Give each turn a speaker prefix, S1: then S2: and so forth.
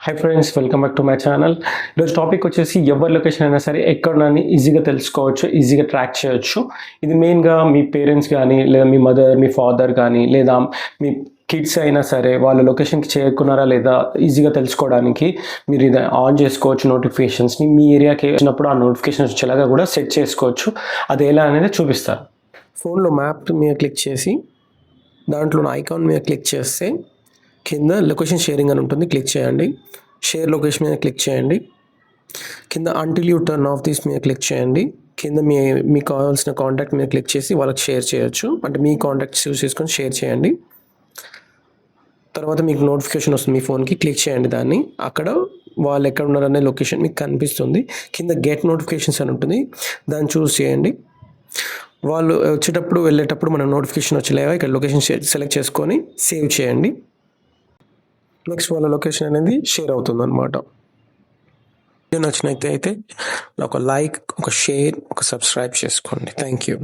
S1: Hi friends, welcome back to my channel. ఈరోజు topic వచ్చేసి ఎవరి లొకేషన్ అయినా సరే ఎక్కడనని ఈజీగా తెలుసుకోవచ్చు, ఈజీగా ట్రాక్ చేయొచ్చు. ఇది మెయిన్గా మీ పేరెంట్స్ కానీ, లేదా మీ మదర్, మీ ఫాదర్ కానీ, లేదా మీ కిడ్స్ అయినా సరే వాళ్ళ లొకేషన్కి చేరుకున్నారా లేదా ఈజీగా తెలుసుకోవడానికి మీరు ఇది ఆన్ చేసుకోవచ్చు. నోటిఫికేషన్స్ని మీ ఏరియాకి వచ్చినప్పుడు ఆ నోటిఫికేషన్స్ వచ్చేలాగా కూడా సెట్ చేసుకోవచ్చు. అది ఎలా అనేది చూపిస్తారు. ఫోన్లో మ్యాప్ మీద క్లిక్ చేసి దాంట్లో ఐకాన్ మీద క్లిక్ చేస్తే కింద లొకేషన్ షేరింగ్ అని ఉంటుంది, క్లిక్ చేయండి. షేర్ లొకేషన్ మీద క్లిక్ చేయండి. కింద until you turn off this మీద క్లిక్ చేయండి. కింద మీకు కావాల్సిన కాంటాక్ట్ మీద క్లిక్ చేసి వాళ్ళకి షేర్ చేయొచ్చు. అంటే మీ కాంటాక్ట్స్ యూస్ చేసుకొని షేర్ చేయండి. తర్వాత మీకు నోటిఫికేషన్ వస్తుంది మీ ఫోన్కి, క్లిక్ చేయండి దాన్ని. అక్కడ వాళ్ళు ఎక్కడ ఉన్నారనే లొకేషన్ మీకు కనిపిస్తుంది. కింద గెట్ నోటిఫికేషన్స్ అని ఉంటుంది, దాన్ని చూస్ చేయండి. వాళ్ళు వచ్చేటప్పుడు వెళ్ళేటప్పుడు మనం నోటిఫికేషన్ వచ్చేలాగా ఇక్కడ లొకేషన్ సెలెక్ట్ చేసుకొని సేవ్ చేయండి. నెక్స్ట్ వాళ్ళ లొకేషన్ అనేది షేర్ అవుతుంది అనమాట. నచ్చినట్లయితే ఒక లైక్, ఒక షేర్, ఒక సబ్స్క్రైబ్ చేసుకోండి. Thank you.